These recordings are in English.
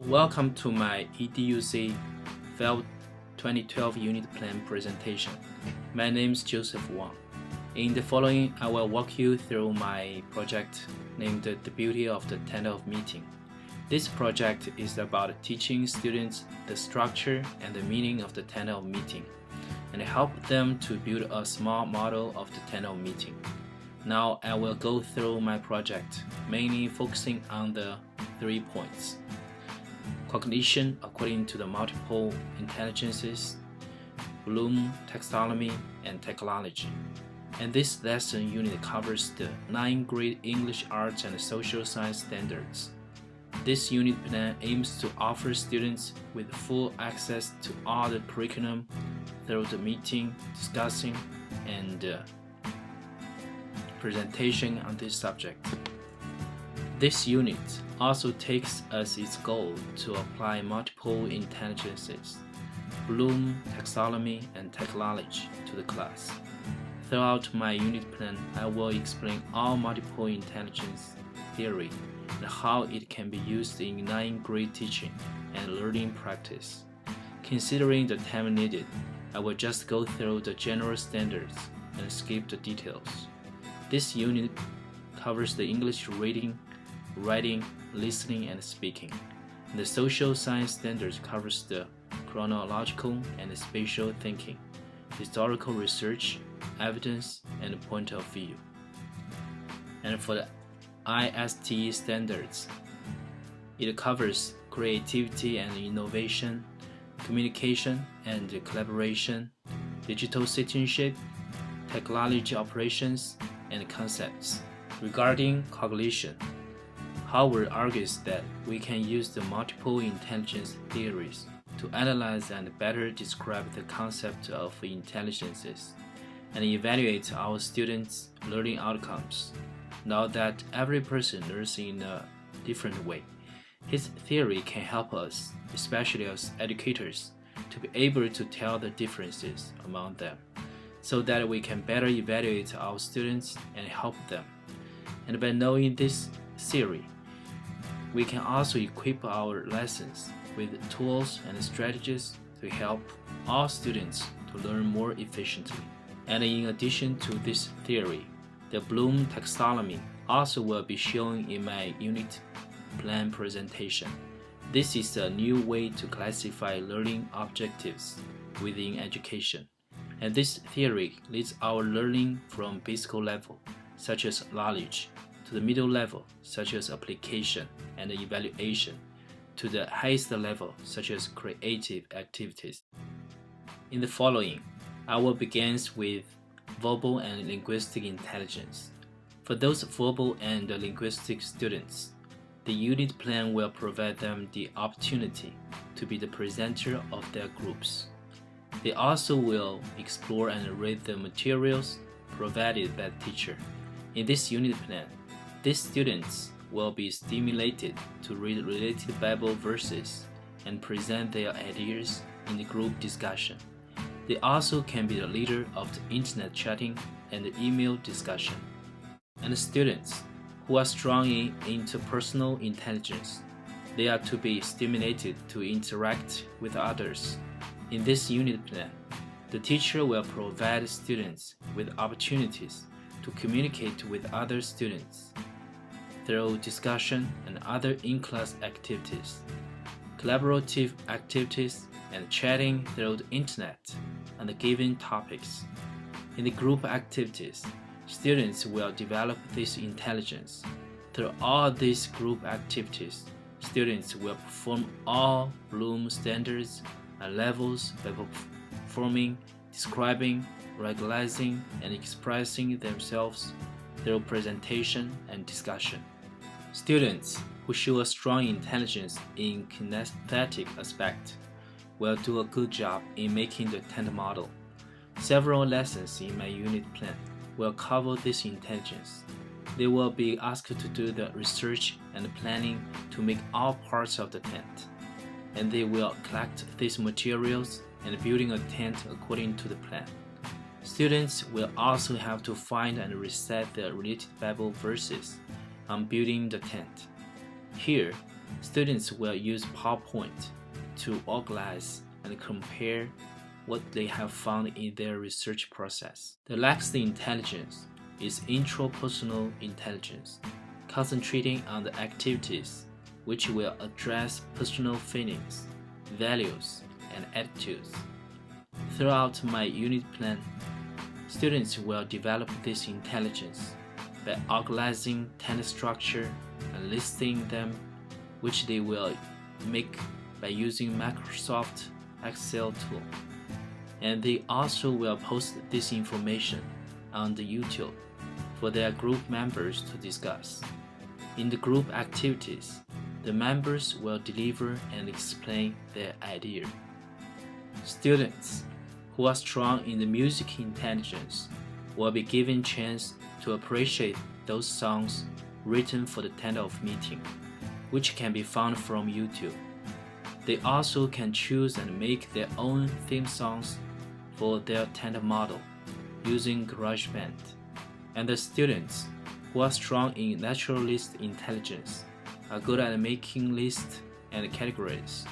Welcome to my EDUC FEL 2012 unit plan presentation. My name is Joseph Wang. In the following, I will walk you through my project named The Beauty of the Tandem Meeting. This project is about teaching students the structure and the meaning of the tandem meeting and help them to build a small model of the tandem meeting. Now I will go through my project, mainly focusing on the 3 points. Cognition according to the multiple intelligences, Bloom taxonomy, and technology. And this lesson unit covers the 9th grade English Arts and Social Science standards. This unit plan aims to offer students with full access to all the curriculum through the meeting, discussing, and presentation on this subject. This unit also takes as its goal to apply multiple intelligences, Bloom taxonomy, and technology to the class. Throughout my unit plan, I will explain all multiple intelligence theory and how it can be used in 9th grade teaching and learning practice. Considering the time needed, I will just go through the general standards and skip the details. This unit covers the English reading, writing, listening, and speaking. And the social science standards covers the chronological and spatial thinking, historical research, evidence, and point of view. And for the ISTE standards, it covers creativity and innovation, communication and collaboration, digital citizenship, technology operations, and concepts. Regarding cognition, Howard argues that we can use the multiple intelligence theories to analyze and better describe the concept of intelligences and evaluate our students' learning outcomes. Now that every person learns in a different way, his theory can help us, especially as educators, to be able to tell the differences among them so that we can better evaluate our students and help them. And by knowing this theory, we can also equip our lessons with tools and strategies to help all students to learn more efficiently. And in addition to this theory, the Bloom taxonomy also will be shown in my unit plan presentation. This is a new way to classify learning objectives within education. And this theory leads our learning from basic level, such as knowledge, to the middle level, such as application and evaluation, to the highest level, such as creative activities. In the following, I will begin with verbal and linguistic intelligence. For those verbal and linguistic students, the unit plan will provide them the opportunity to be the presenter of their groups. They also will explore and read the materials provided by the teacher. In this unit plan, these students will be stimulated to read related Bible verses and present their ideas in the group discussion. They also can be the leader of the internet chatting and the email discussion. And the students who are strong in interpersonal intelligence, they are to be stimulated to interact with others. In this unit plan, the teacher will provide students with opportunities to communicate with other students through discussion and other in-class activities, collaborative activities, and chatting through the internet on the given topics. In the group activities, students will develop this intelligence. Through all these group activities, students will perform all Bloom standards and levels by performing, describing, regularizing, and expressing themselves through presentation and discussion. Students who show a strong intelligence in kinesthetic aspect will do a good job in making the tandem model. Several lessons in my unit plan will cover this intelligence. They will be asked to do the research and planning to make all parts of the tent, and they will collect these materials and building a tent according to the plan. Students will also have to find and recite the related Bible verses on building the tent. Here, Students will use PowerPoint to organize and compare what they have found in their research process. The next intelligence is intrapersonal intelligence, concentrating on the activities which will address personal feelings, values, and attitudes. Throughout my unit plan, students will develop this intelligence by organizing task structure and listing them, which they will make by using Microsoft Excel tool. And they also will post this information on the YouTube for their group members to discuss. In the group activities, the members will deliver and explain their idea. Students who are strong in the music intelligence will be given chance to appreciate those songs written for the tender-of meeting, which can be found from YouTube. They also can choose and make their own theme songs for their tender model using GarageBand. And the students who are strong in naturalist intelligence are good at making lists and categories,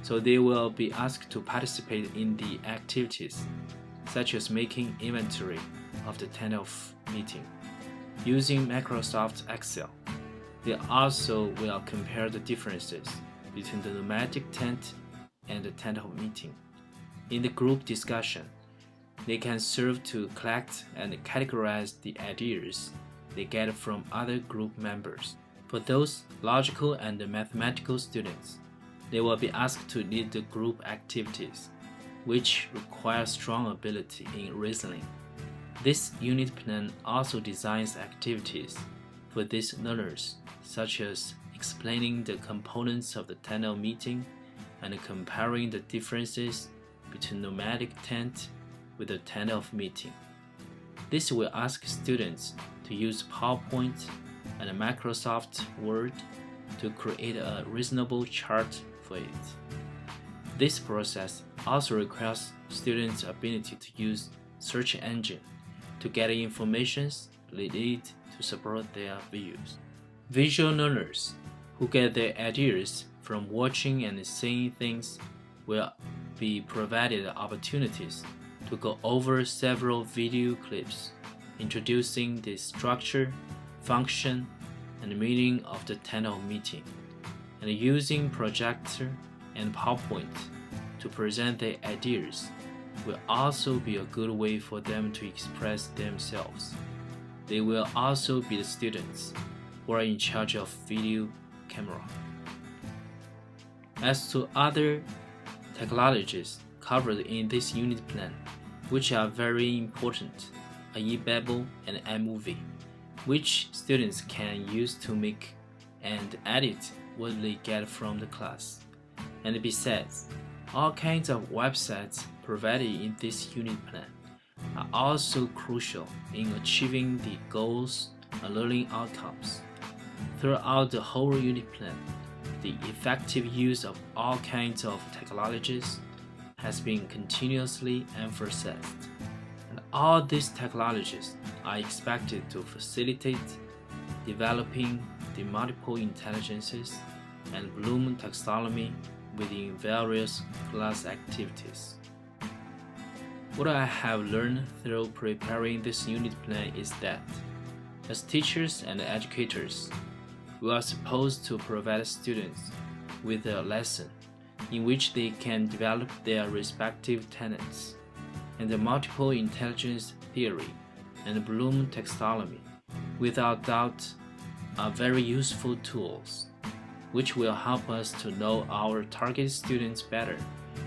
so they will be asked to participate in the activities such as making inventory of the tender-of meeting using Microsoft Excel. They also will compare the differences between the nomadic tent and the tender-of meeting. In the group discussion, they can serve to collect and categorize the ideas they get from other group members. For those logical and mathematical students, they will be asked to lead the group activities, which require strong ability in reasoning. This unit plan also designs activities for these learners, such as explaining the components of the tender-of meeting and comparing the differences between nomadic tent with the tender-of meeting. This will ask students to use PowerPoint and Microsoft Word to create a reasonable chart for it. This process also requires students' ability to use search engine to get information needed to support their views. Visual learners who get their ideas from watching and seeing things will be provided opportunities to go over several video clips introducing the structure, function, and meaning of the tender-of meeting, and using projector and PowerPoint to present their ideas will also be a good way for them to express themselves. They will also be the students who are in charge of video camera. As to other technologies covered in this unit plan, which are very important, are eBabel and iMovie, which students can use to make and edit what they get from the class. And besides, all kinds of websites provided in this unit plan are also crucial in achieving the goals and learning outcomes. Throughout the whole unit plan, the effective use of all kinds of technologies has been continuously emphasized, and all these technologies are expected to facilitate developing the multiple intelligences and Bloom taxonomy within various class activities. What I have learned through preparing this unit plan is that, as teachers and educators, we are supposed to provide students with a lesson in which they can develop their respective talents, and the multiple intelligence theory and Bloom taxonomy, without doubt, are very useful tools, which will help us to know our target students better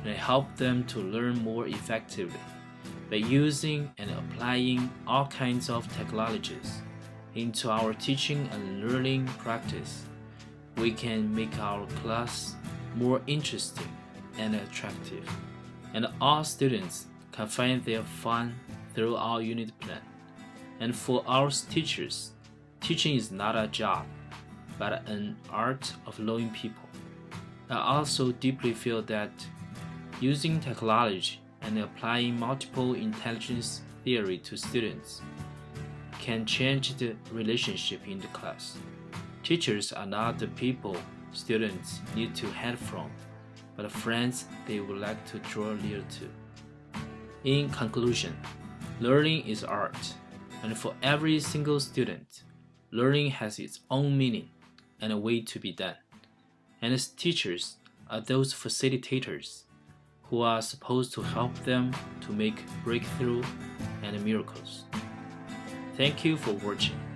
and help them to learn more effectively. By using and applying all kinds of technologies into our teaching and learning practice, we can make our class more interesting and attractive, and all students can find their fun through our unit plan. And for our teachers, teaching is not a job, but an art of knowing people. I also deeply feel that using technology and applying multiple intelligence theory to students can change the relationship in the class. Teachers are not the people students need to head from, but friends they would like to draw near to. In conclusion, learning is art, and for every single student, learning has its own meaning and a way to be done. And as teachers are those facilitators who are supposed to help them to make breakthrough and miracles. Thank you for watching.